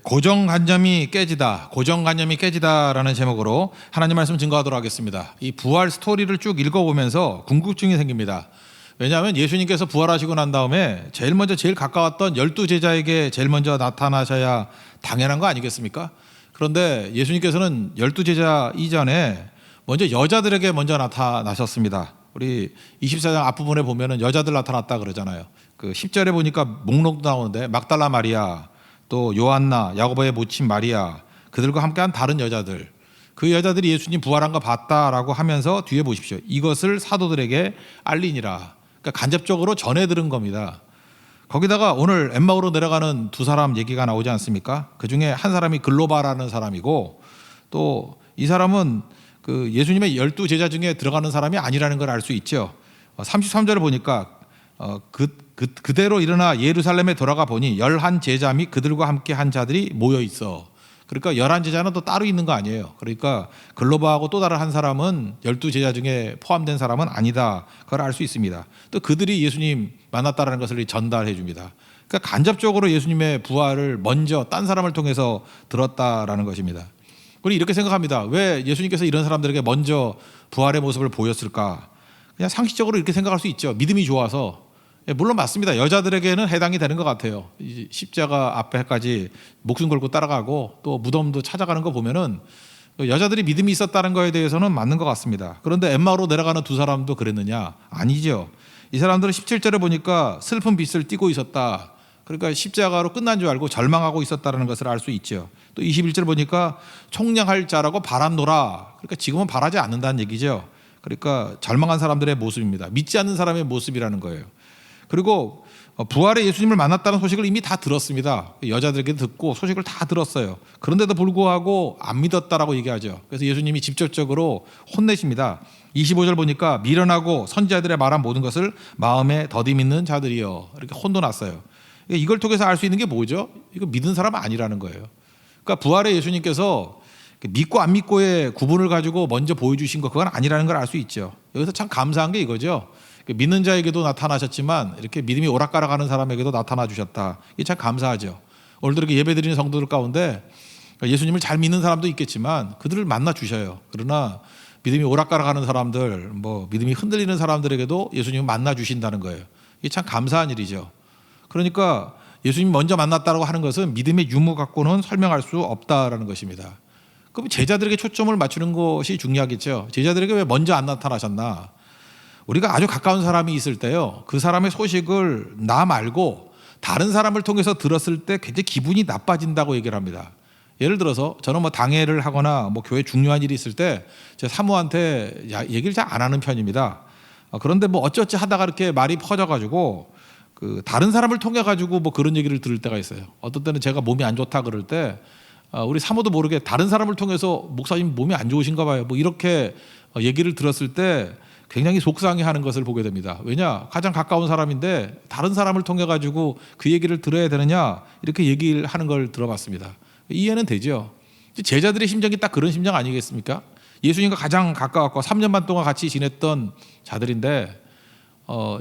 고정관념이 깨지다, 고정관념이 깨지다라는 제목으로 하나님 말씀 증거하도록 하겠습니다. 이 부활 스토리를 쭉 읽어보면서 궁금증이 생깁니다. 왜냐하면 예수님께서 부활하시고 난 다음에 제일 먼저 제일 가까웠던 12제자에게 제일 먼저 나타나셔야 당연한 거 아니겠습니까? 그런데 예수님께서는 12제자 이전에 먼저 여자들에게 먼저 나타나셨습니다. 우리 24장 앞부분에 보면은 여자들 나타났다 그러잖아요. 그 10절에 보니까 목록도 나오는데 막달라 마리아, 또 요한나, 야고보의 모친 마리아, 그들과 함께한 다른 여자들, 그 여자들이 예수님 부활한 거 봤다라고 하면서 뒤에 보십시오. 이것을 사도들에게 알리니라. 그러니까 간접적으로 전해 들은 겁니다. 거기다가 오늘 엠마오로 내려가는 두 사람 얘기가 나오지 않습니까? 그 중에 한 사람이 글로바라는 사람이고, 또 이 사람은 그 예수님의 12제자 중에 들어가는 사람이 아니라는 걸 알 수 있죠. 33절을 보니까 그대로 일어나 예루살렘에 돌아가 보니 11제자 및 그들과 함께 한 자들이 모여 있어. 그러니까 11제자는 또 따로 있는 거 아니에요. 그러니까 글로바하고 또 다른 한 사람은 12제자 중에 포함된 사람은 아니다. 그걸 알 수 있습니다. 또 그들이 예수님 만났다는 것을 전달해 줍니다. 그러니까 간접적으로 예수님의 부활을 먼저 딴 사람을 통해서 들었다라는 것입니다. 우리 이렇게 생각합니다. 왜 예수님께서 이런 사람들에게 먼저 부활의 모습을 보였을까? 그냥 상식적으로 이렇게 생각할 수 있죠. 믿음이 좋아서. 물론 맞습니다. 여자들에게는 해당이 되는 것 같아요. 십자가 앞에까지 목숨 걸고 따라가고 또 무덤도 찾아가는 거 보면은 여자들이 믿음이 있었다는 거에 대해서는 맞는 것 같습니다. 그런데 엠마오로 내려가는 두 사람도 그랬느냐? 아니죠. 이 사람들은 17절에 보니까 슬픈 빛을 띠고 있었다. 그러니까 십자가로 끝난 줄 알고 절망하고 있었다는 것을 알 수 있죠. 또 21절 보니까 총량할 자라고 바랐노라. 그러니까 지금은 바라지 않는다는 얘기죠. 그러니까 절망한 사람들의 모습입니다. 믿지 않는 사람의 모습이라는 거예요. 그리고 부활의 예수님을 만났다는 소식을 이미 다 들었습니다. 여자들에게 듣고 소식을 다 들었어요. 그런데도 불구하고 안 믿었다라고 얘기하죠. 그래서 예수님이 직접적으로 혼내십니다. 25절 보니까 미련하고 선지자들의 말한 모든 것을 마음에 더디 믿는 자들이여. 이렇게 혼도 났어요. 이걸 통해서 알 수 있는 게 뭐죠? 이거 믿은 사람 아니라는 거예요. 그러니까 부활의 예수님께서 믿고 안 믿고의 구분을 가지고 먼저 보여주신 거 그건 아니라는 걸 알 수 있죠. 여기서 참 감사한 게 이거죠. 믿는 자에게도 나타나셨지만 이렇게 믿음이 오락가락하는 사람에게도 나타나 주셨다. 이게 참 감사하죠. 오늘도 이렇게 예배드리는 성도들 가운데 예수님을 잘 믿는 사람도 있겠지만 그들을 만나 주셔요. 그러나 믿음이 오락가락하는 사람들, 믿음이 흔들리는 사람들에게도 예수님을 만나 주신다는 거예요. 이게 참 감사한 일이죠. 그러니까 예수님 먼저 만났다고 하는 것은 믿음의 유무 갖고는 설명할 수 없다라는 것입니다. 그럼 제자들에게 초점을 맞추는 것이 중요하겠죠. 제자들에게 왜 먼저 안 나타나셨나? 우리가 아주 가까운 사람이 있을 때요, 그 사람의 소식을 나 말고 다른 사람을 통해서 들었을 때 굉장히 기분이 나빠진다고 얘기를 합니다. 예를 들어서 저는 당회를 하거나 교회 중요한 일이 있을 때 제 사모한테 얘기를 잘 안 하는 편입니다. 그런데 어쩌지 하다가 이렇게 말이 퍼져가지고 그 다른 사람을 통해 가지고 그런 얘기를 들을 때가 있어요. 어떤 때는 제가 몸이 안 좋다 그럴 때 우리 사모도 모르게 다른 사람을 통해서 목사님 몸이 안 좋으신가 봐요. 이렇게 얘기를 들었을 때 굉장히 속상해하는 것을 보게 됩니다. 왜냐? 가장 가까운 사람인데 다른 사람을 통해 가지고 그 얘기를 들어야 되느냐 이렇게 얘기를 하는 걸 들어봤습니다. 이해는 되죠. 제자들의 심정이 딱 그런 심정 아니겠습니까? 예수님과 가장 가까웠고 3년 반 동안 같이 지냈던 자들인데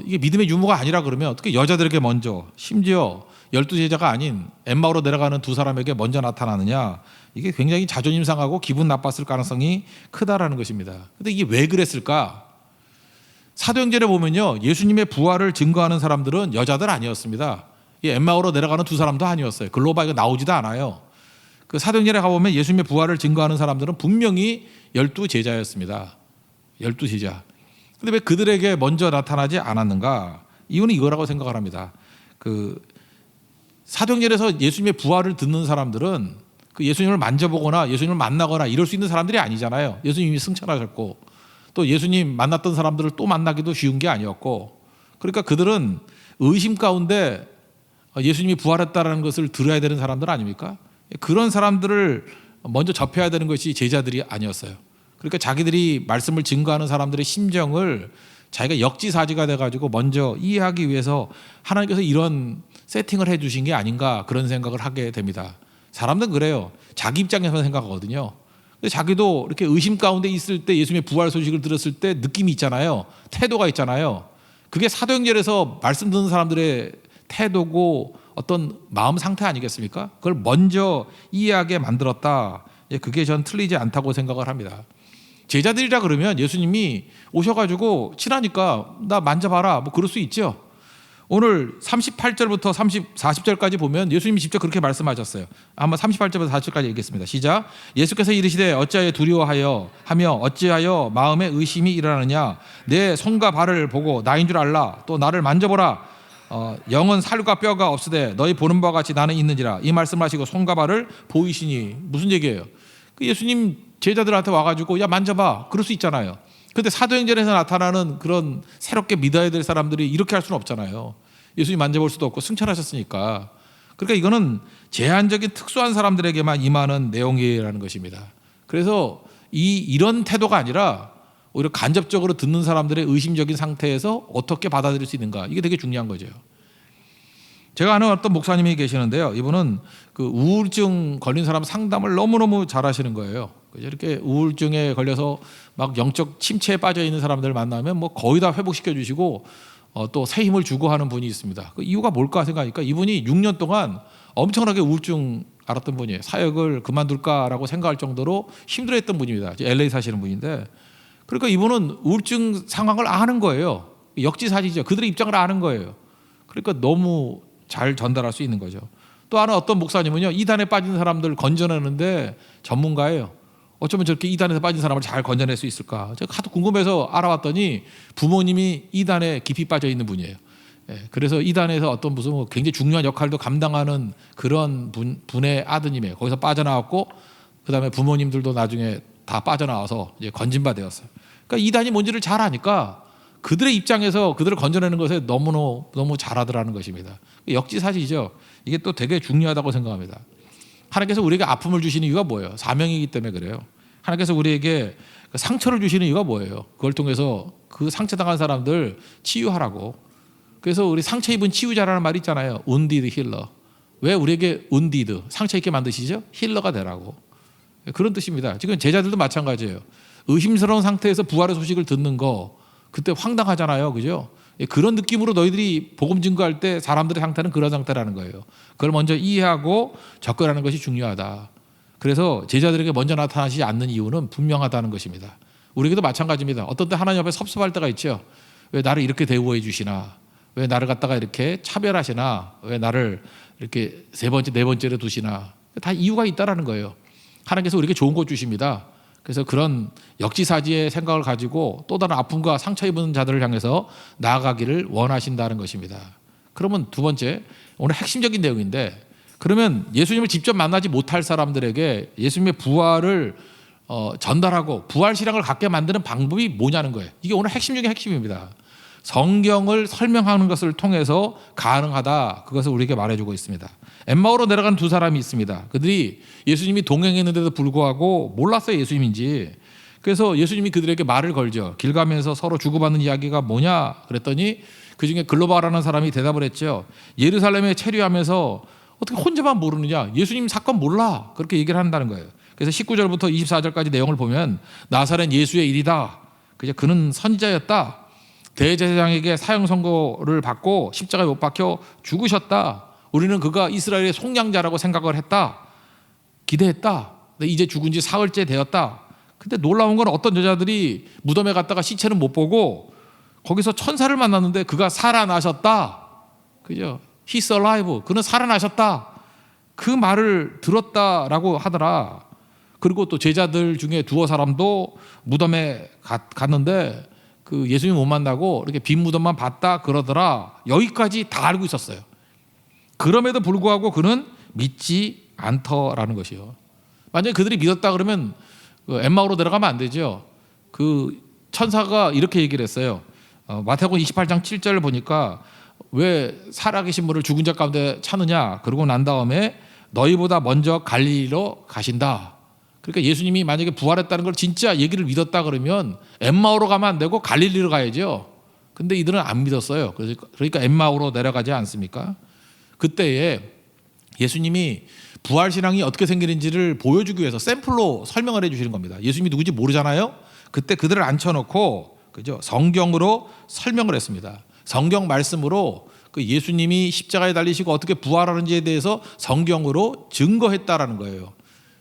이게 믿음의 유무가 아니라 그러면 어떻게 여자들에게 먼저, 심지어 12제자가 아닌 엠마오로 내려가는 두 사람에게 먼저 나타나느냐? 이게 굉장히 자존심 상하고 기분 나빴을 가능성이 크다라는 것입니다. 근데 이게 왜 그랬을까? 사도행전에 보면요, 예수님의 부활을 증거하는 사람들은 여자들 아니었습니다. 이 엠마오로 내려가는 두 사람도 아니었어요. 글로바가 나오지도 않아요. 그 사도행전에 가보면 예수님의 부활을 증거하는 사람들은 분명히 12제자였습니다. 12제자. 근데 왜 그들에게 먼저 나타나지 않았는가? 이유는 이거라고 생각을 합니다. 그 사도행전에서 예수님의 부활을 듣는 사람들은 그 예수님을 만져보거나 예수님을 만나거나 이럴 수 있는 사람들이 아니잖아요. 예수님이 승천하셨고 또 예수님 만났던 사람들을 또 만나기도 쉬운 게 아니었고, 그러니까 그들은 의심 가운데 예수님이 부활했다는 것을 들어야 되는 사람들 아닙니까? 그런 사람들을 먼저 접해야 되는 것이 제자들이 아니었어요. 그러니까 자기들이 말씀을 증거하는 사람들의 심정을 자기가 역지사지가 돼가지고 먼저 이해하기 위해서 하나님께서 이런 세팅을 해주신 게 아닌가 그런 생각을 하게 됩니다. 사람들은 그래요. 자기 입장에서 생각하거든요. 근데 자기도 이렇게 의심 가운데 있을 때 예수님의 부활 소식을 들었을 때 느낌이 있잖아요. 태도가 있잖아요. 그게 사도행전에서 말씀 듣는 사람들의 태도고 어떤 마음 상태 아니겠습니까? 그걸 먼저 이해하게 만들었다. 그게 전 틀리지 않다고 생각을 합니다. 제자들이라 그러면 예수님이 오셔가지고 친하니까 나 만져봐라 뭐 그럴 수 있죠. 오늘 38절부터 40절까지 보면 예수님이 직접 그렇게 말씀하셨어요. 한번 38절부터 40절까지 읽겠습니다. 시작. 예수께서 이르시되 어찌하여 두려워하여 하며 어찌하여 마음에 의심이 일어나느냐. 내 손과 발을 보고 나인 줄 알라. 또 나를 만져보라. 영은 살과 뼈가 없으되 너희 보는 바와 같이 나는 있는지라. 이 말씀을 하시고 손과 발을 보이시니. 무슨 얘기예요? 그 예수님 제자들한테 와가지고 야 만져봐. 그럴 수 있잖아요. 근데 사도행전에서 나타나는 그런 새롭게 믿어야 될 사람들이 이렇게 할 수는 없잖아요. 예수님 만져볼 수도 없고 승천하셨으니까. 그러니까 이거는 제한적인 특수한 사람들에게만 임하는 내용이라는 것입니다. 그래서 이런 태도가 아니라 오히려 간접적으로 듣는 사람들의 의심적인 상태에서 어떻게 받아들일 수 있는가, 이게 되게 중요한 거죠. 제가 아는 어떤 목사님이 계시는데요. 이분은 그 우울증 걸린 사람 상담을 너무너무 잘하시는 거예요. 이렇게 우울증에 걸려서 막 영적 침체에 빠져 있는 사람들을 만나면 뭐 거의 다 회복시켜 주시고 또 새 힘을 주고 하는 분이 있습니다. 그 이유가 뭘까 생각하니까 이분이 6년 동안 엄청나게 우울증 앓았던 분이에요. 사역을 그만둘까라고 생각할 정도로 힘들어했던 분입니다. LA 사시는 분인데, 그러니까 이분은 우울증 상황을 아는 거예요. 역지사지죠. 그들의 입장을 아는 거예요. 그러니까 너무 잘 전달할 수 있는 거죠. 또 아는 어떤 목사님은요, 이단에 빠진 사람들 건져내는데 전문가예요. 어쩌면 저렇게 이단에서 빠진 사람을 잘 건져낼 수 있을까? 제가 하도 궁금해서 알아봤더니 부모님이 이단에 깊이 빠져 있는 분이에요. 그래서 이단에서 어떤 무슨 굉장히 중요한 역할도 감당하는 그런 분의 아드님이에요. 거기서 빠져나왔고 그다음에 부모님들도 나중에 다 빠져나와서 이제 건진바 되었어요. 그러니까 이단이 뭔지를 잘 아니까 그들의 입장에서 그들을 건져내는 것에 너무 잘하더라는 것입니다. 역지사지죠. 이게 또 되게 중요하다고 생각합니다. 하나님께서 우리에게 아픔을 주시는 이유가 뭐예요? 사명이기 때문에 그래요. 하나님께서 우리에게 상처를 주시는 이유가 뭐예요? 그걸 통해서 그 상처당한 사람들 치유하라고. 그래서 우리 상처 입은 치유자라는 말이 있잖아요. wounded healer. 왜 우리에게 wounded, 상처 입게 만드시죠? 힐러가 되라고. 그런 뜻입니다. 지금 제자들도 마찬가지예요. 의심스러운 상태에서 부활의 소식을 듣는 거 그때 황당하잖아요. 그죠? 그런 느낌으로 너희들이 복음 증거할 때 사람들의 상태는 그런 상태라는 거예요. 그걸 먼저 이해하고 접근하는 것이 중요하다. 그래서 제자들에게 먼저 나타나시지 않는 이유는 분명하다는 것입니다. 우리에게도 마찬가지입니다. 어떤 때 하나님 앞에 섭섭할 때가 있죠. 왜 나를 이렇게 대우해 주시나? 왜 나를 갖다가 이렇게 차별하시나? 왜 나를 이렇게 세 번째, 네 번째로 두시나? 다 이유가 있다라는 거예요. 하나님께서 우리에게 좋은 것 주십니다. 그래서 그런 역지사지의 생각을 가지고 또 다른 아픔과 상처 입은 자들을 향해서 나아가기를 원하신다는 것입니다. 그러면 두 번째, 오늘 핵심적인 내용인데, 그러면 예수님을 직접 만나지 못할 사람들에게 예수님의 부활을 전달하고 부활 신앙을 갖게 만드는 방법이 뭐냐는 거예요. 이게 오늘 핵심 중에 핵심입니다. 성경을 설명하는 것을 통해서 가능하다, 그것을 우리에게 말해주고 있습니다. 엠마오로 내려간 두 사람이 있습니다. 그들이 예수님이 동행했는데도 불구하고 몰랐어요, 예수님인지. 그래서 예수님이 그들에게 말을 걸죠. 길 가면서 서로 주고받는 이야기가 뭐냐 그랬더니 그중에 글로바라는 사람이 대답을 했죠. 예루살렘에 체류하면서 어떻게 혼자만 모르느냐, 예수님 사건 몰라, 그렇게 얘기를 한다는 거예요. 그래서 19절부터 24절까지 내용을 보면 나사렛 예수의 일이다, 그는 선지자였다, 대제사장에게 사형 선고를 받고 십자가에 못 박혀 죽으셨다, 우리는 그가 이스라엘의 속량자라고 생각을 했다, 기대했다, 근데 이제 죽은 지 사흘째 되었다. 근데 놀라운 건 어떤 여자들이 무덤에 갔다가 시체는 못 보고 거기서 천사를 만났는데 그가 살아나셨다, 그죠? He's alive. 그는 살아나셨다. 그 말을 들었다라고 하더라. 그리고 또 제자들 중에 두어 사람도 무덤에 갔는데 그 예수님 못 만나고 이렇게 빈 무덤만 봤다 그러더라. 여기까지 다 알고 있었어요. 그럼에도 불구하고 그는 믿지 않더라는 것이요. 만약에 그들이 믿었다 그러면 엠마오로 내려가면 안 되죠. 그 천사가 이렇게 얘기를 했어요. 마태복음 28장 7절을 보니까 왜 살아계신 분을 죽은 자 가운데 찾느냐, 그러고 난 다음에 너희보다 먼저 갈릴리로 가신다. 그러니까 예수님이 만약에 부활했다는 걸 진짜 얘기를 믿었다 그러면 엠마오로 가면 안 되고 갈릴리로 가야죠. 근데 이들은 안 믿었어요. 그러니까 엠마오로 내려가지 않습니까? 그때에 예수님이 부활 신앙이 어떻게 생기는지를 보여주기 위해서 샘플로 설명을 해주시는 겁니다. 예수님이 누구지 모르잖아요. 그때 그들을 앉혀놓고, 그죠? 성경으로 설명을 했습니다. 성경 말씀으로 그 예수님이 십자가에 달리시고 어떻게 부활하는지에 대해서 성경으로 증거했다라는 거예요.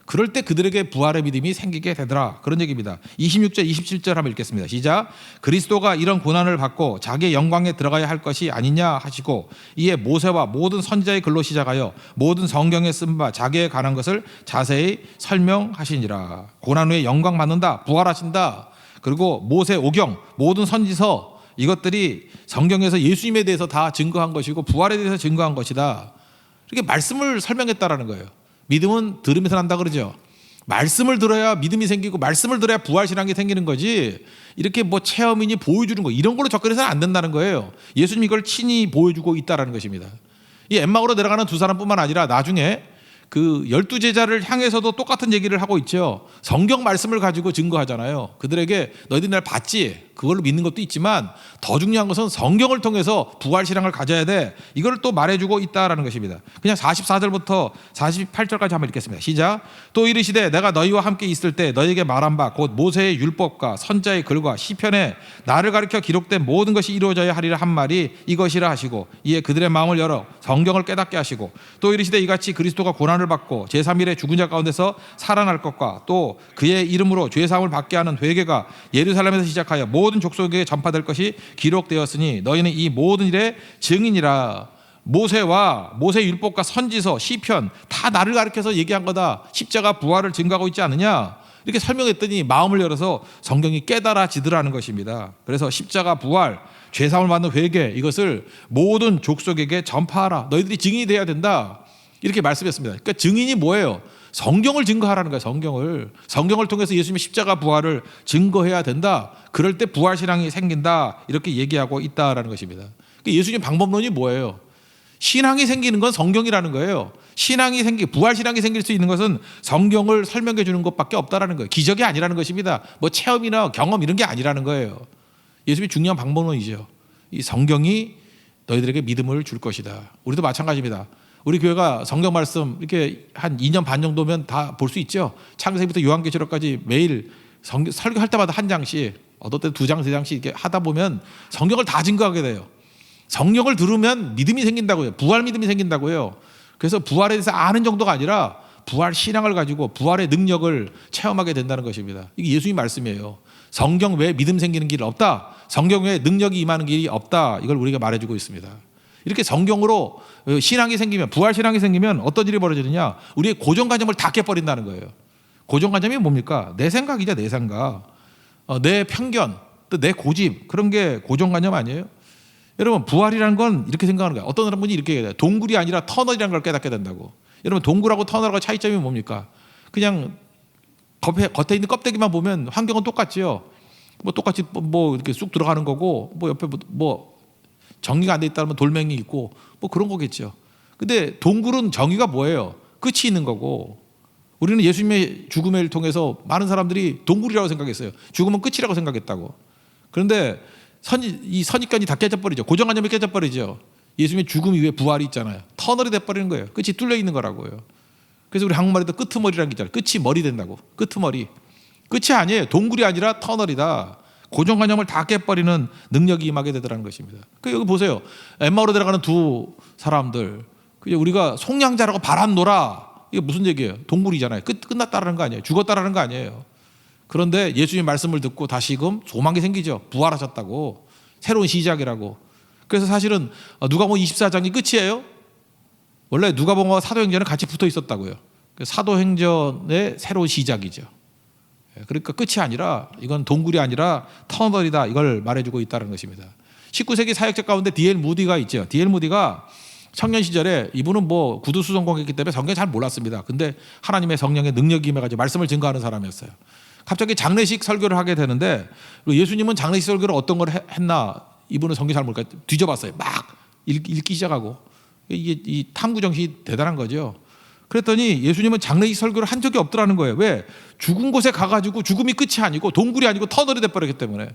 그럴 때 그들에게 부활의 믿음이 생기게 되더라. 그런 얘기입니다. 26절 27절 한번 읽겠습니다. 시작. 그리스도가 이런 고난을 받고 자기의 영광에 들어가야 할 것이 아니냐 하시고 이에 모세와 모든 선지자의 글로 시작하여 모든 성경에 쓴 바 자기에 관한 것을 자세히 설명하시니라. 고난 후에 영광 받는다, 부활하신다. 그리고 모세 오경 모든 선지서 이것들이 성경에서 예수님에 대해서 다 증거한 것이고 부활에 대해서 증거한 것이다. 이렇게 말씀을 설명했다라는 거예요. 믿음은 들으면서 난다 그러죠. 말씀을 들어야 믿음이 생기고 말씀을 들어야 부활신앙이 생기는 거지, 이렇게 뭐 체험이니 보여주는 거 이런 걸로 접근해서는 안 된다는 거예요. 예수님이 이걸 친히 보여주고 있다는 것입니다. 이 엠마오로 내려가는 두 사람뿐만 아니라 나중에 그 12제자를 향해서도 똑같은 얘기를 하고 있죠. 성경 말씀을 가지고 증거하잖아요. 그들에게 너희들이 날 봤지? 그걸로 믿는 것도 있지만 더 중요한 것은 성경을 통해서 부활신앙을 가져야 돼. 이걸 또 말해주고 있다라는 것입니다. 그냥 44절부터 48절까지 한번 읽겠습니다. 시작. 또 이르시되 내가 너희와 함께 있을 때 너희에게 말한 바 곧 모세의 율법과 선자의 글과 시편에 나를 가리켜 기록된 모든 것이 이루어져야 하리라 한 말이 이것이라 하시고 이에 그들의 마음을 열어 성경을 깨닫게 하시고 또 이르시되 이같이 그리스도가 고난을 받고 제3일에 죽은 자 가운데서 살아날 것과 또 그의 이름으로 죄사함을 받게 하는 회개가 예루살렘에서 시작하여 모든 족속에게 전파될 것이 기록되었으니 너희는 이 모든 일의 증인이라. 모세와 모세 율법과 선지서 시편 다 나를 가리켜서 얘기한 거다. 십자가 부활을 증거하고 있지 않느냐, 이렇게 설명했더니 마음을 열어서 성경이 깨달아지더라는 것입니다. 그래서 십자가 부활, 죄사함을 받는 회개, 이것을 모든 족속에게 전파하라. 너희들이 증인이 돼야 된다. 이렇게 말씀했습니다. 그러니까 증인이 뭐예요? 성경을 증거하라는 거예요. 성경을 통해서 예수님의 십자가 부활을 증거해야 된다. 그럴 때 부활신앙이 생긴다. 이렇게 얘기하고 있다라는 것입니다. 그러니까 예수님 방법론이 뭐예요? 신앙이 생기는 건 성경이라는 거예요. 부활신앙이 생길 수 있는 것은 성경을 설명해 주는 것밖에 없다라는 거예요. 기적이 아니라는 것입니다. 뭐 체험이나 경험 이런 게 아니라는 거예요. 예수님이 중요한 방법론이죠. 이 성경이 너희들에게 믿음을 줄 것이다. 우리도 마찬가지입니다. 우리 교회가 성경 말씀 이렇게 한 2년 반 정도면 다 볼 수 있죠. 창세기부터 요한계시록까지 매일 설교할 때마다 한 장씩, 어떨 때 2장, 3장씩 이렇게 하다 보면 성경을 다 증거하게 돼요. 성경을 들으면 믿음이 생긴다고요. 부활 믿음이 생긴다고요. 그래서 부활에 대해서 아는 정도가 아니라 부활 신앙을 가지고 부활의 능력을 체험하게 된다는 것입니다. 이게 예수님 말씀이에요. 성경 외에 믿음 생기는 길이 없다. 성경 외에 능력이 임하는 길이 없다. 이걸 우리가 말해주고 있습니다. 이렇게 성경으로 신앙이 생기면, 부활 신앙이 생기면 어떤 일이 벌어지느냐, 우리의 고정관념을 다 깨버린다는 거예요. 고정관념이 뭡니까? 내 생각이죠. 내 생각, 내 편견, 또 내 고집, 그런 게 고정관념 아니에요? 여러분, 부활이라는 건 이렇게 생각하는 거예요. 어떤 분이 이렇게 얘기해요. 동굴이 아니라 터널이라는 걸 깨닫게 된다고. 여러분, 동굴하고 터널하고 차이점이 뭡니까? 그냥 겉에 있는 껍데기만 보면 환경은 똑같지요. 뭐 똑같이 뭐 이렇게 쑥 들어가는 거고, 뭐 옆에 뭐 정리가 안 돼 있다면 돌멩이 있고 뭐 그런 거겠죠. 근데 동굴은 정의가 뭐예요? 끝이 있는 거고, 우리는 예수님의 죽음을 통해서 많은 사람들이 동굴이라고 생각했어요. 죽음은 끝이라고 생각했다고. 그런데 이 선입견이 다 깨져버리죠. 고정관념이 깨져버리죠. 예수님의 죽음 이후에 부활이 있잖아요. 터널이 돼버리는 거예요. 끝이 뚫려 있는 거라고요. 그래서 우리 한국말에도 끄트머리라는 게 있잖아요. 끝이 머리 된다고. 끄트머리. 끝이 아니에요. 동굴이 아니라 터널이다. 고정관념을 다 깨버리는 능력이 임하게 되더라는 것입니다. 여기 보세요. 엠마오로 들어가는 두 사람들, 우리가 속량자라고 바란노라, 이게 무슨 얘기예요? 동굴이잖아요. 끝났다라는 거 아니에요? 죽었다라는 거 아니에요? 그런데 예수님 말씀을 듣고 다시금 소망이 생기죠. 부활하셨다고, 새로운 시작이라고. 그래서 사실은 누가복음 24장이 끝이에요. 원래 누가복음과 사도행전은 같이 붙어 있었다고요. 사도행전의 새로운 시작이죠. 그러니까 끝이 아니라, 이건 동굴이 아니라 터널이다, 이걸 말해주고 있다는 것입니다. 19세기 사역자 가운데 D.L. 무디가 있죠. D.L. 무디가 청년 시절에, 이분은 뭐 구두수성공했기 때문에 성경 잘 몰랐습니다. 근데 하나님의 성령의 능력이 임해가지고 말씀을 증거하는 사람이었어요. 갑자기 장례식 설교를 하게 되는데, 예수님은 장례식 설교를 어떤 걸 했나, 이분은 성경 잘 모르니까 뒤져봤어요. 막 읽기 시작하고. 이게 이 탐구 정신이 대단한 거죠. 그랬더니 예수님은 장례식 설교를 한 적이 없더라는 거예요. 왜? 죽은 곳에 가가지고 죽음이 끝이 아니고 동굴이 아니고 터널이 돼버렸기 때문에.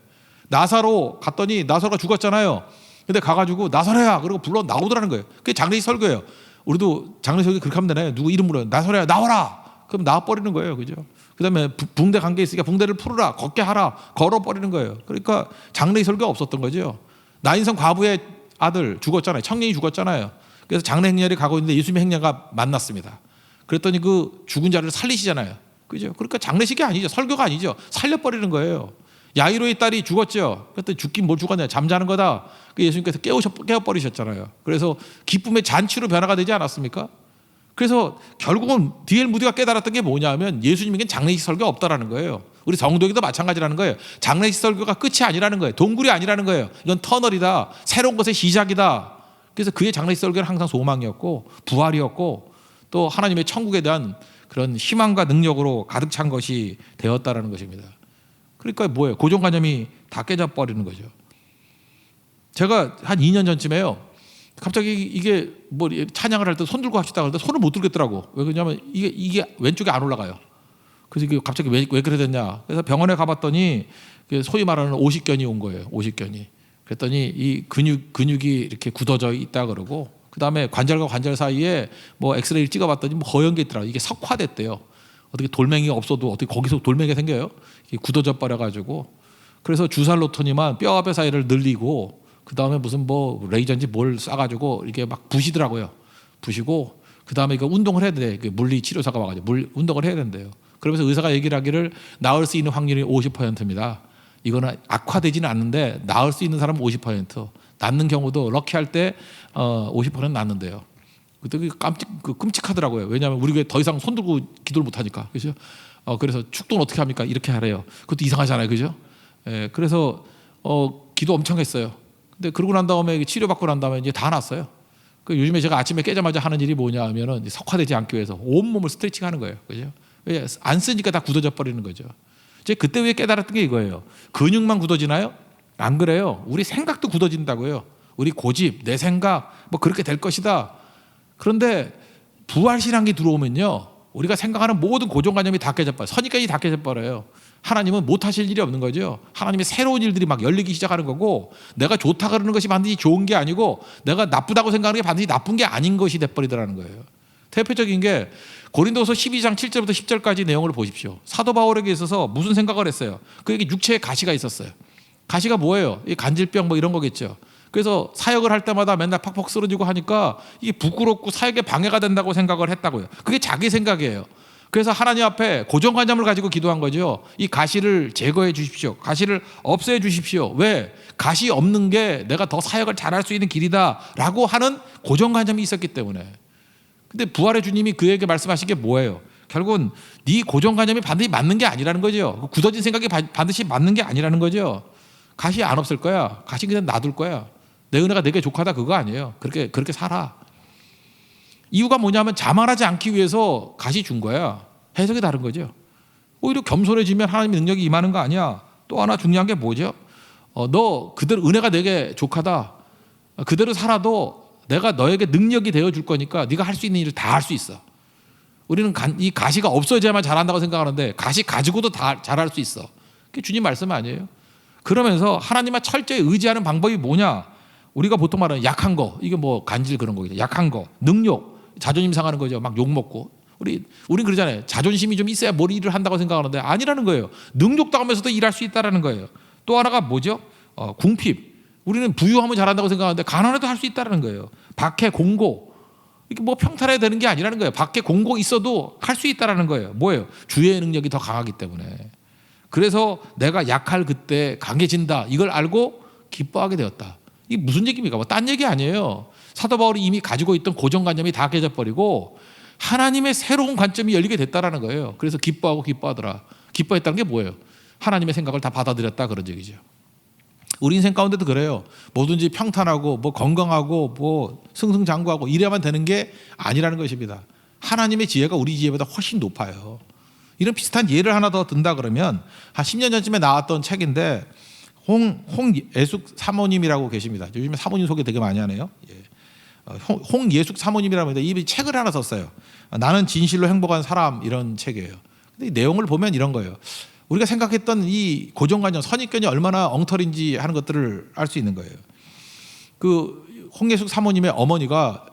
나사로 갔더니 나사로가 죽었잖아요. 근데 가가지고 나사로야 그러고 불러 나오더라는 거예요. 그게 장례식 설교예요. 우리도 장례식 설교 그렇게 하면 되나요? 누구 이름 물어요. 나사로야 나와라. 그럼 나와버리는 거예요. 그죠? 그 다음에 붕대 관계 있으니까 붕대를 풀어라. 걷게 하라. 걸어버리는 거예요. 그러니까 장례식 설교가 없었던 거죠. 나인성 과부의 아들 죽었잖아요. 청년이 죽었잖아요. 그래서 장례 행렬이 가고 있는데 예수님의 행렬가 만났습니다. 그랬더니 그 죽은 자를 살리시잖아요. 그죠? 그러니까 장례식이 아니죠. 설교가 아니죠. 살려버리는 거예요. 야이로의 딸이 죽었죠. 그랬더니 죽긴 뭘 죽었냐. 잠자는 거다. 예수님께서 깨워버리셨잖아요. 그래서 기쁨의 잔치로 변화가 되지 않았습니까? 그래서 결국은 D.L. 무디가 깨달았던 게 뭐냐면 예수님에겐 장례식 설교가 없다라는 거예요. 우리 성도에게도 마찬가지라는 거예요. 장례식 설교가 끝이 아니라는 거예요. 동굴이 아니라는 거예요. 이건 터널이다. 새로운 것의 시작이다. 그래서 그의 장례식 설교는 항상 소망이었고 부활이었고 또 하나님의 천국에 대한 그런 희망과 능력으로 가득 찬 것이 되었다라는 것입니다. 그러니까 뭐예요? 고정관념이 다 깨져버리는 거죠. 제가 한 2년 전쯤에요. 갑자기 이게 뭐 찬양을 할 때 손 들고 합시다. 그럴 때 손을 못 들겠더라고. 왜 그러냐면 이게 왼쪽에 안 올라가요. 그래서 이게 갑자기 왜 그래 됐냐. 그래서 병원에 가봤더니 소위 말하는 오십견이 온 거예요. 오십견이. 그랬더니 이 근육이 이렇게 굳어져 있다 그러고 그다음에 관절과 관절 사이에 뭐 엑스레이를 찍어봤더니 뭐 허연 게 있더라고요. 이게 석화됐대요. 어떻게 돌멩이가 없어도 어떻게 거기서 돌멩이가 생겨요? 이게 굳어져 버려가지고 그래서 주사를 놓더니만 뼈와 뼈 사이를 늘리고 그 다음에 무슨 뭐 레이저인지 뭘 쏴가지고 이렇게 막 부시더라고요. 부시고 그 다음에 이거 운동을 해야 돼. 물리 치료사가 와가지고 운동을 해야 된대요. 그러면서 의사가 얘기를 하기를 나을 수 있는 확률이 50%입니다. 이거는 악화되지는 않는데 나을 수 있는 사람은 50%, 낫는 경우도 럭키할 때 50%는 낫는데요. 그때 끔찍하더라고요. 왜냐하면 우리가 더 이상 손 들고 기도를 못 하니까, 그죠? 그래서 축도는 어떻게 합니까? 이렇게 하래요. 그것도 이상하잖아요, 그죠? 그래서 기도 엄청 했어요. 근데 그러고 난 다음에 치료받고 난 다음에 이제 다 났어요. 요즘에 제가 아침에 깨자마자 하는 일이 뭐냐 하면은 석화되지 않기 위해서 온몸을 스트레칭 하는 거예요. 그죠? 안 쓰니까 다 굳어져 버리는 거죠. 제가 그때 왜 깨달았던 게 이거예요. 근육만 굳어지나요? 안 그래요. 우리 생각도 굳어진다고요. 우리 고집, 내 생각, 뭐 그렇게 될 것이다. 그런데 부활신앙이 들어오면요. 우리가 생각하는 모든 고정관념이 다 깨져버려요. 선입견이 다 깨져버려요. 하나님은 못하실 일이 없는 거죠. 하나님의 새로운 일들이 막 열리기 시작하는 거고 내가 좋다 그러는 것이 반드시 좋은 게 아니고 내가 나쁘다고 생각하는 게 반드시 나쁜 게 아닌 것이 돼버리더라는 거예요. 대표적인 게 고린도서 12장 7절부터 10절까지 내용을 보십시오. 사도 바울에게 있어서 무슨 생각을 했어요? 그에게 육체에 가시가 있었어요. 가시가 뭐예요? 이 간질병 뭐 이런 거겠죠. 그래서 사역을 할 때마다 맨날 팍팍 쓰러지고 하니까 이게 부끄럽고 사역에 방해가 된다고 생각을 했다고요. 그게 자기 생각이에요. 그래서 하나님 앞에 고정관념을 가지고 기도한 거죠. 이 가시를 제거해 주십시오. 가시를 없애 주십시오. 왜? 가시 없는 게 내가 더 사역을 잘할 수 있는 길이다라고 하는 고정관념이 있었기 때문에. 근데 부활의 주님이 그에게 말씀하신 게 뭐예요? 결국은 네 고정관념이 반드시 맞는 게 아니라는 거죠. 굳어진 생각이 반드시 맞는 게 아니라는 거죠. 가시 안 없을 거야. 가시 그냥 놔둘 거야. 내 은혜가 내게 족하다 그거 아니에요. 그렇게 살아. 이유가 뭐냐면 자만하지 않기 위해서 가시 준 거야. 해석이 다른 거죠. 오히려 겸손해지면 하나님의 능력이 임하는 거 아니야. 또 하나 중요한 게 뭐죠? 너 그대로 은혜가 내게 족하다. 그대로 살아도 내가 너에게 능력이 되어줄 거니까 네가 할 수 있는 일을 다 할 수 있어. 우리는 이 가시가 없어져야만 잘한다고 생각하는데 가시 가지고도 다 잘할 수 있어. 그게 주님 말씀 아니에요? 그러면서 하나님만 철저히 의지하는 방법이 뭐냐? 우리가 보통 말하는 약한 거, 이게 뭐 간질 그런 거겠죠. 약한 거, 능욕, 자존심 상하는 거죠. 막 욕 먹고. 우린 그러잖아요. 자존심이 좀 있어야 뭘 일을 한다고 생각하는데 아니라는 거예요. 능욕도 하면서도 일할 수 있다라는 거예요. 또 하나가 뭐죠? 궁핍. 우리는 부유하면 잘한다고 생각하는데 가난해도 할 수 있다라는 거예요. 박해, 공고. 이게 뭐 평탄해야 되는 게 아니라는 거예요. 밖에 공고 있어도 할 수 있다라는 거예요. 뭐예요? 주의 능력이 더 강하기 때문에. 그래서 내가 약할 그때 강해진다. 이걸 알고 기뻐하게 되었다. 이게 무슨 얘기입니까? 뭐 딴 얘기 아니에요. 사도 바울이 이미 가지고 있던 고정관념이 다 깨져버리고 하나님의 새로운 관점이 열리게 됐다라는 거예요. 그래서 기뻐하고 기뻐하더라. 기뻐했다는 게 뭐예요? 하나님의 생각을 다 받아들였다 그런 얘기죠. 우리 인생 가운데도 그래요. 뭐든지 평탄하고 뭐 건강하고 뭐 승승장구하고 이래야만 되는 게 아니라는 것입니다. 하나님의 지혜가 우리 지혜보다 훨씬 높아요. 이런 비슷한 예를 하나 더 든다 그러면 한 10년 전쯤에 나왔던 책인데 홍예숙 사모님이라고 계십니다. 요즘에 사모님 소개 되게 많이 하네요. 홍예숙 사모님이라고 합니다. 이 책을 하나 썼어요. 나는 진실로 행복한 사람 이런 책이에요. 근데 이 내용을 보면 이런 거예요. 우리가 생각했던 이 고정관념, 선입견이 얼마나 엉터리인지 하는 것들을 알 수 있는 거예요. 그 홍예숙 사모님의 어머니가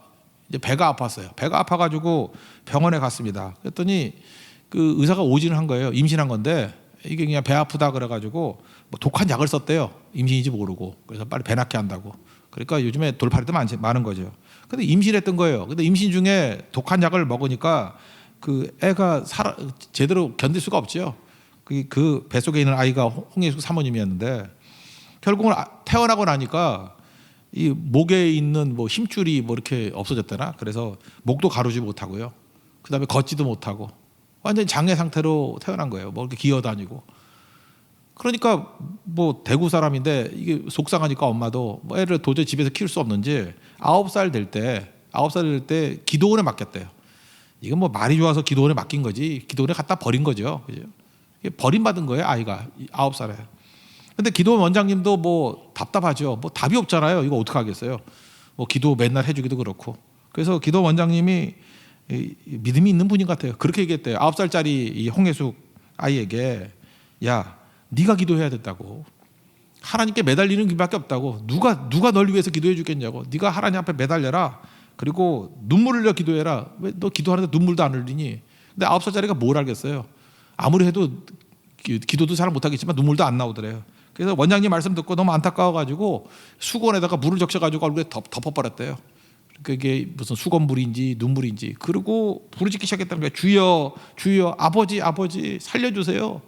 이제 배가 아팠어요. 배가 아파가지고 병원에 갔습니다. 그랬더니 그 의사가 오진을 한 거예요. 임신한 건데 이게 그냥 배 아프다 그래가지고 뭐 독한 약을 썼대요. 임신인지 모르고. 그래서 빨리 배 낳게 한다고. 그러니까 요즘에 돌팔이도 많은 거죠. 근데 임신했던 거예요. 근데 임신 중에 독한 약을 먹으니까 그 애가 제대로 견딜 수가 없죠. 그 뱃속에 있는 아이가 홍예숙 사모님이었는데 결국은 태어나고 나니까 이 목에 있는 뭐 힘줄이 뭐 이렇게 없어졌다나, 그래서 목도 가르지 못하고요. 그다음에 걷지도 못하고 완전 장애 상태로 태어난 거예요. 뭐 이렇게 기어다니고. 그러니까 뭐 대구 사람인데 이게 속상하니까 엄마도 뭐 애를 도저히 집에서 키울 수 없는지 9살 될 때 기도원에 맡겼대요. 이건 뭐 말이 좋아서 기도원에 맡긴 거지, 기도원에 갖다 버린 거죠. 그죠? 버림받은 거예요, 아이가 9살에. 근데 기도원 원장님도 뭐 답답하죠. 뭐 답이 없잖아요. 이거 어떻게 하겠어요. 뭐 기도 맨날 해주기도 그렇고. 그래서 기도원 원장님이 믿음이 있는 분인 것 같아요. 그렇게 얘기했대요. 9살짜리 이 홍혜숙 아이에게, 야, 네가 기도해야 된다고. 하나님께 매달리는 길밖에 없다고. 누가 널 위해서 기도해 주겠냐고. 네가 하나님 앞에 매달려라. 그리고 눈물을 흘려 기도해라. 왜 너 기도하는데 눈물도 안 흘리니? 근데 9살짜리가 뭘 알겠어요. 아무리 해도 기도도 잘 못하겠지만 눈물도 안 나오더래요. 그래서 원장님 말씀 듣고 너무 안타까워가지고 수건에다가 물을 적셔가지고 얼굴에 덮어버렸대요. 그게 무슨 수건물인지 눈물인지. 그리고 부르짖기 시작했다는 거예요. 주여, 주여, 아버지, 아버지 살려주세요.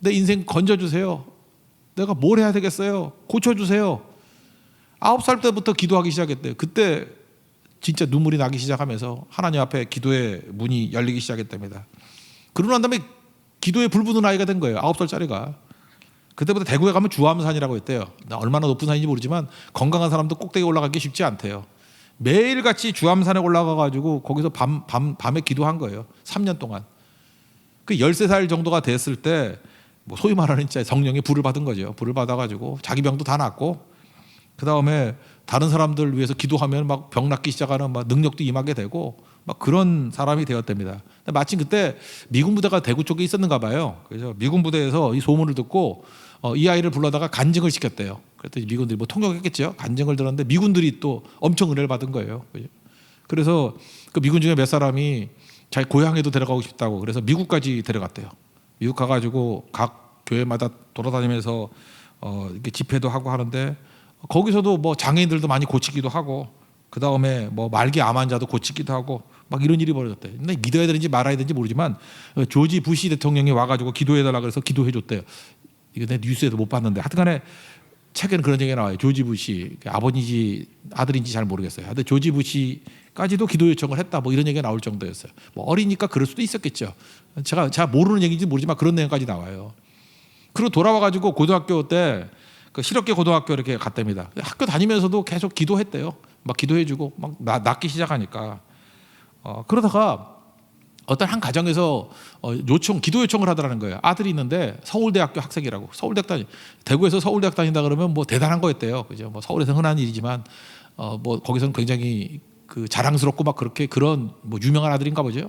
내 인생 건져주세요. 내가 뭘 해야 되겠어요? 고쳐주세요. 9살 때부터 기도하기 시작했대요. 그때 진짜 눈물이 나기 시작하면서 하나님 앞에 기도의 문이 열리기 시작했답니다. 그러고 난 다음에 기도에 불붙는 아이가 된 거예요. 9살짜리가. 그때부터 대구에 가면 주암산이라고 했대요. 얼마나 높은 산인지 모르지만 건강한 사람도 꼭대기 올라가기 쉽지 않대요. 매일같이 주암산에 올라가가지고 거기서 밤에 기도한 거예요. 3년 동안. 그 13살 정도가 됐을 때 뭐 소위 말하는 진짜 성령의 불을 받은 거죠. 불을 받아가지고 자기 병도 다 낫고, 그 다음에 다른 사람들 위해서 기도하면 막 병 낫기 시작하는 막 능력도 임하게 되고 막 그런 사람이 되었답니다. 마침 그때 미군 부대가 대구 쪽에 있었는가 봐요. 그래서 미군 부대에서 이 소문을 듣고 이 아이를 불러다가 간증을 시켰대요. 그랬더니 미군들이 뭐 통역했겠죠. 간증을 들었는데 미군들이 또 엄청 은혜를 받은 거예요. 그래서 그 미군 중에 몇 사람이 자기 고향에도 데려가고 싶다고 그래서 미국까지 데려갔대요. 미국 가가지고 각 교회마다 돌아다니면서 이렇게 집회도 하고 하는데, 거기서도 뭐 장애인들도 많이 고치기도 하고, 그 다음에 뭐 말기 암 환자도 고치기도 하고 막 이런 일이 벌어졌대요. 근데 믿어야 되는지 말아야 되는지 모르지만 조지 부시 대통령이 와가지고 기도해달라 그래서 기도해줬대요. 이거 내 뉴스에도 못 봤는데 하여튼간에 책에는 그런 얘기가 나와요. 조지 부시 아버지인지 아들인지 잘 모르겠어요. 근데 조지 부시까지도 기도 요청을 했다, 뭐 이런 얘기가 나올 정도였어요. 뭐 어리니까 그럴 수도 있었겠죠. 제가 모르는 얘기인지 모르지만 그런 내용까지 나와요. 그리고 돌아와가지고 고등학교 때 그 실업계 고등학교 이렇게 갔답니다. 학교 다니면서도 계속 기도했대요. 막 기도해주고 막 낫기 시작하니까. 그러다가 어떤 한 가정에서 기도 요청을 하더라는 거예요. 아들이 있는데 서울대학교 학생이라고. 대구에서 서울대학 다닌다 그러면 뭐 대단한 거였대요. 그죠? 뭐 서울에서 흔한 일이지만 뭐 거기서는 굉장히 그 자랑스럽고 막 그런 뭐 유명한 아들인가 보죠.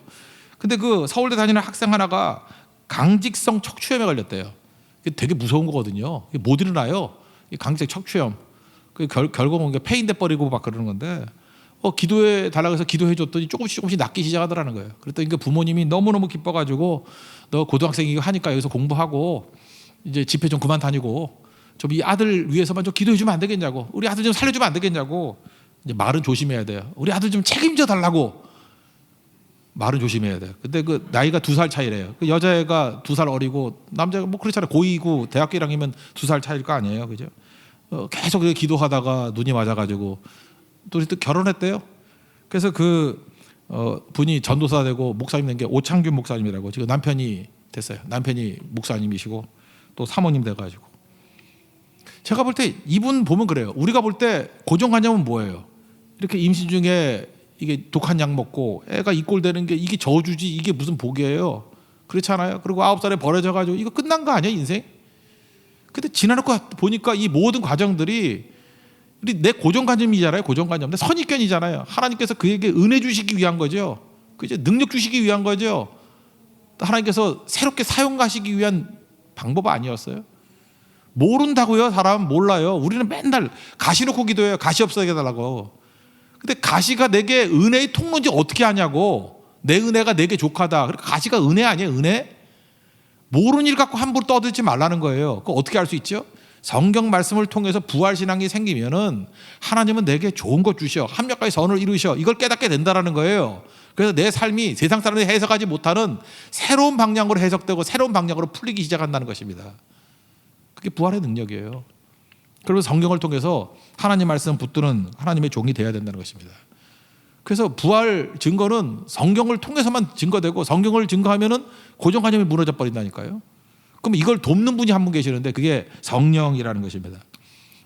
근데 그 서울대 다니는 학생 하나가 강직성 척추염에 걸렸대요. 되게 무서운 거거든요. 못 일어나요. 강직 척추염. 결국은 폐인돼 버리고 막 그러는 건데, 기도해 달라고 해서 기도해 줬더니 조금씩 낫기 시작하더라는 거예요. 그랬더니 그 부모님이 너무너무 기뻐가지고, 너 고등학생이고 하니까 여기서 공부하고 이제 집회 좀 그만 다니고 좀 이 아들 위해서만 좀 기도해 주면 안 되겠냐고, 우리 아들 좀 살려주면 안 되겠냐고. 이제 말은 조심해야 돼요. 우리 아들 좀 책임져 달라고 말은 조심해야 돼요. 근데 그 나이가 2살 차이래요. 그 여자애가 2살 어리고 남자가 뭐 그렇잖아요. 고2고 대학교 1학년이면 2살 차이일 거 아니에요, 그죠? 계속 기도하다가 눈이 맞아가지고 또 결혼했대요. 그래서 그 분이 전도사 되고 목사님 된 게 오창균 목사님이라고, 지금 남편이 됐어요. 남편이 목사님이시고 또 사모님 돼가지고. 제가 볼 때 이분 보면 그래요. 우리가 볼 때 고정관념은 뭐예요? 이렇게 임신 중에 이게 독한 약 먹고 애가 이 꼴 되는 게 이게 저주지, 이게 무슨 복이에요? 그렇잖아요. 그리고 9살에 버려져가지고 이거 끝난 거 아니야, 인생? 근데 지나놓고 보니까 이 모든 과정들이 내 고정관념이잖아요. 고정관념. 근데 선입견이잖아요. 하나님께서 그에게 은혜 주시기 위한 거죠. 그죠? 능력 주시기 위한 거죠. 하나님께서 새롭게 사용하시기 위한 방법 아니었어요? 모른다고요. 사람 몰라요. 우리는 맨날 가시 놓고 기도해요. 가시 없어야 해달라고. 근데 가시가 내게 은혜의 통로인지 어떻게 하냐고. 내 은혜가 내게 족하다. 그러니까 가시가 은혜 아니에요, 은혜? 모르는 일 갖고 함부로 떠들지 말라는 거예요. 그거 어떻게 할 수 있죠? 성경 말씀을 통해서 부활 신앙이 생기면은 하나님은 내게 좋은 것 주셔, 합력과의 선을 이루셔, 이걸 깨닫게 된다라는 거예요. 그래서 내 삶이 세상 사람들이 해석하지 못하는 새로운 방향으로 해석되고 새로운 방향으로 풀리기 시작한다는 것입니다. 그게 부활의 능력이에요. 그러면서 성경을 통해서 하나님 말씀 붙드는 하나님의 종이 되어야 된다는 것입니다. 그래서 부활 증거는 성경을 통해서만 증거되고, 성경을 증거하면은 고정관념이 무너져 버린다니까요. 그럼 이걸 돕는 분이 한 분 계시는데 그게 성령이라는 것입니다.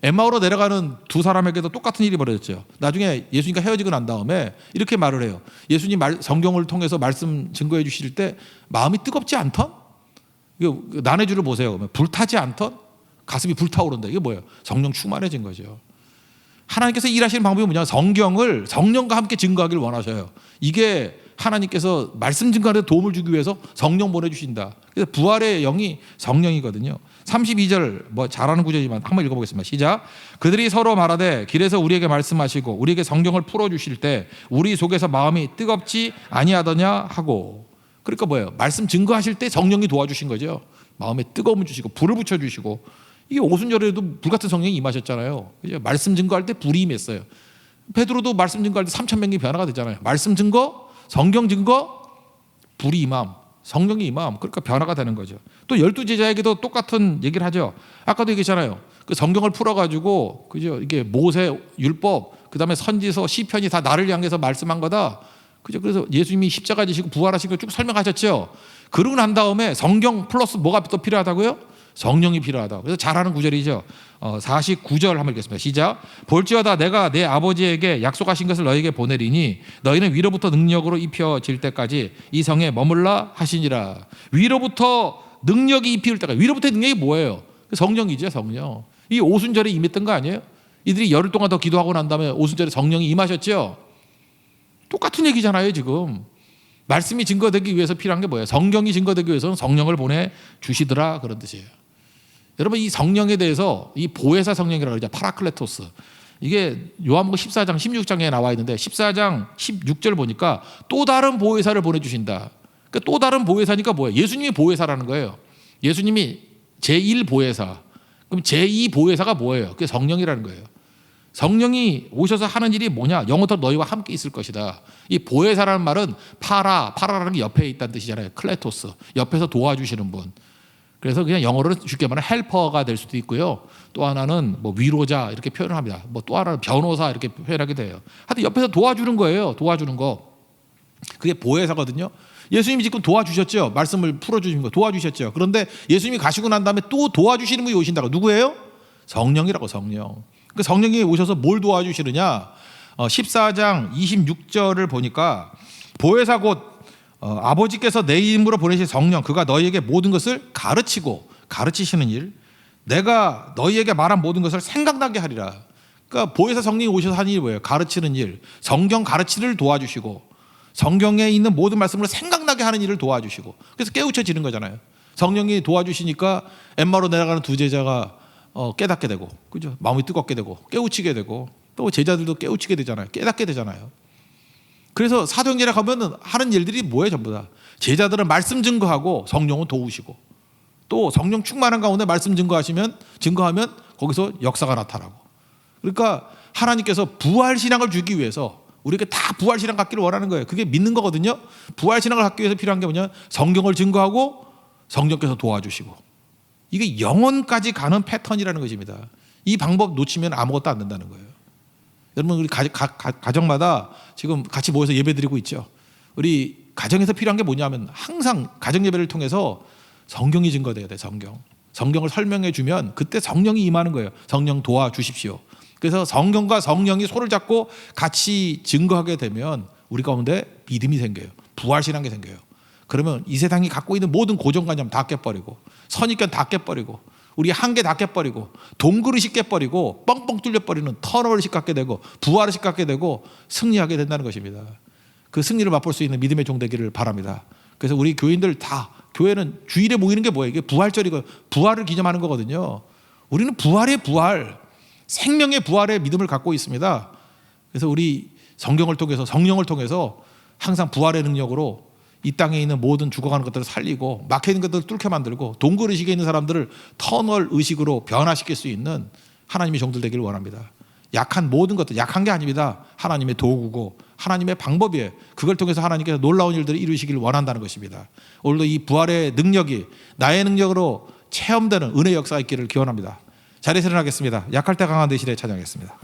엠마오로 내려가는 두 사람에게도 똑같은 일이 벌어졌죠. 나중에 예수님과 헤어지고 난 다음에 이렇게 말을 해요. 예수님 성경을 통해서 말씀 증거해 주실 때 마음이 뜨겁지 않던? 난해주를 보세요. 불타지 않던? 가슴이 불타오른다. 이게 뭐예요? 성령 충만해진 거죠. 하나님께서 일하시는 방법이 뭐냐? 성경을 성령과 함께 증거하기를 원하셔요. 이게 하나님께서 말씀 증거하는 데 도움을 주기 위해서 성령 보내주신다. 그래서 부활의 영이 성령이거든요. 32절 잘하는 구절이지만 한번 읽어보겠습니다. 시작. 그들이 서로 말하되 길에서 우리에게 말씀하시고 우리에게 성경을 풀어주실 때 우리 속에서 마음이 뜨겁지 아니하더냐 하고. 그러니까 뭐예요? 말씀 증거하실 때 성령이 도와주신 거죠. 마음에 뜨거움을 주시고 불을 붙여주시고. 이게 오순절에도 불같은 성령이 임하셨잖아요. 말씀 증거할 때 불이 임했어요. 베드로도 말씀 증거할 때 3,000명이 변화가 되잖아요. 말씀 증거, 성경 증거, 불이 임함, 성령이 임함. 그러니까 변화가 되는 거죠. 또 12제자에게도 똑같은 얘기를 하죠. 아까도 얘기했잖아요. 그 성경을 풀어가지고 그죠? 이게 모세 율법, 그다음에 선지서, 시편이 다 나를 향해서 말씀한 거다. 그죠? 그래서 예수님이 십자가 지시고 부활하신 걸 쭉 설명하셨죠. 그러고 난 다음에 성경 플러스 뭐가 또 필요하다고요? 성령이 필요하다. 그래서 잘하는 구절이죠. 49절 한번 읽겠습니다. 시작. 볼지어다 내가 내 아버지에게 약속하신 것을 너에게 보내리니 너희는 위로부터 능력으로 입혀질 때까지 이 성에 머물라 하시니라. 위로부터 능력이 입힐 때까지. 위로부터의 능력이 뭐예요? 성령이죠. 성령. 이 오순절에 임했던 거 아니에요? 이들이 열흘 동안 더 기도하고 난 다음에 오순절에 성령이 임하셨죠. 똑같은 얘기잖아요. 지금 말씀이 증거되기 위해서 필요한 게 뭐예요? 성경이 증거되기 위해서는 성령을 보내주시더라, 그런 뜻이에요. 여러분, 이 성령에 대해서 이 보혜사 성령이라고 그러죠. 파라클레토스. 이게 요한복음 14장 16장에 나와 있는데 14장 16절 보니까 또 다른 보혜사를 보내주신다. 그러니까 또 다른 보혜사니까 뭐예요? 예수님이 보혜사라는 거예요. 예수님이 제1보혜사. 그럼 제2보혜사가 뭐예요? 그게 성령이라는 거예요. 성령이 오셔서 하는 일이 뭐냐? 영원토록 너희와 함께 있을 것이다. 이 보혜사라는 말은 파라라는 게 옆에 있다는 뜻이잖아요. 클레토스, 옆에서 도와주시는 분. 그래서 그냥 영어로는 쉽게 말하면 헬퍼가 될 수도 있고요. 또 하나는 뭐 위로자 이렇게 표현을 합니다. 뭐 또 하나는 변호사 이렇게 표현하게 돼요. 하여튼 옆에서 도와주는 거예요. 도와주는 거. 그게 보혜사거든요. 예수님이 지금 도와주셨죠. 말씀을 풀어주신 거 도와주셨죠. 그런데 예수님이 가시고 난 다음에 또 도와주시는 분이 오신다고. 누구예요? 성령이라고. 성령. 그 성령이 오셔서 뭘 도와주시느냐? 14장 26절을 보니까 보혜사 곧 아버지께서 내 이름으로 보내신 성령, 그가 너희에게 모든 것을 가르치고 가르치시는 일, 내가 너희에게 말한 모든 것을 생각나게 하리라. 그러니까 보혜사 성령이 오셔서 하는 일이 뭐예요? 가르치는 일, 성경 가르치를 도와주시고 성경에 있는 모든 말씀을 생각나게 하는 일을 도와주시고, 그래서 깨우쳐지는 거잖아요. 성령이 도와주시니까 엠마로 내려가는 두 제자가 깨닫게 되고, 그죠? 마음이 뜨겁게 되고 깨우치게 되고, 또 제자들도 깨우치게 되잖아요. 깨닫게 되잖아요. 그래서 사도행전에 가면 하는 일들이 뭐예요? 전부 다 제자들은 말씀 증거하고 성령은 도우시고, 또 성령 충만한 가운데 말씀 증거하면 거기서 역사가 나타나고. 그러니까 하나님께서 부활 신앙을 주기 위해서 우리에게 다 부활 신앙 갖기를 원하는 거예요. 그게 믿는 거거든요. 부활 신앙을 갖기 위해서 필요한 게 뭐냐? 성경을 증거하고 성령께서 도와주시고. 이게 영원까지 가는 패턴이라는 것입니다. 이 방법 놓치면 아무것도 안 된다는 거예요. 여러분, 우리 가정마다 지금 같이 모여서 예배드리고 있죠. 우리 가정에서 필요한 게 뭐냐면 항상 가정 예배를 통해서 성경이 증거돼야 돼. 성경을 설명해 주면 그때 성령이 임하는 거예요. 성령 도와주십시오. 그래서 성경과 성령이 손을 잡고 같이 증거하게 되면 우리 가운데 믿음이 생겨요. 부활신앙이 생겨요. 그러면 이 세상이 갖고 있는 모든 고정관념 다 깨버리고, 선입견 다 깨버리고, 우리 한계 다 깨버리고, 동그릇이 깨버리고, 뻥뻥 뚫려버리는 턴오버를 갖게 되고, 부활을 갖게 되고, 승리하게 된다는 것입니다. 그 승리를 맛볼 수 있는 믿음의 종 되기를 바랍니다. 그래서 우리 교인들 다, 교회는 주일에 모이는 게 뭐예요? 이게 부활절이고 부활을 기념하는 거거든요. 우리는 부활의 부활, 생명의 부활의 믿음을 갖고 있습니다. 그래서 우리 성경을 통해서, 성령을 통해서 항상 부활의 능력으로 이 땅에 있는 모든 죽어가는 것들을 살리고 막혀 있는 것들을 뚫게 만들고 동굴 의식에 있는 사람들을 터널 의식으로 변화시킬 수 있는 하나님의 종들 되기를 원합니다. 약한 모든 것들, 약한 게 아닙니다. 하나님의 도구고 하나님의 방법이에요. 그걸 통해서 하나님께서 놀라운 일들을 이루시기를 원한다는 것입니다. 오늘도 이 부활의 능력이 나의 능력으로 체험되는 은혜의 역사가 있기를 기원합니다. 자리에서 일어나겠습니다. 약할 때 강한 대신에 찬양하겠습니다.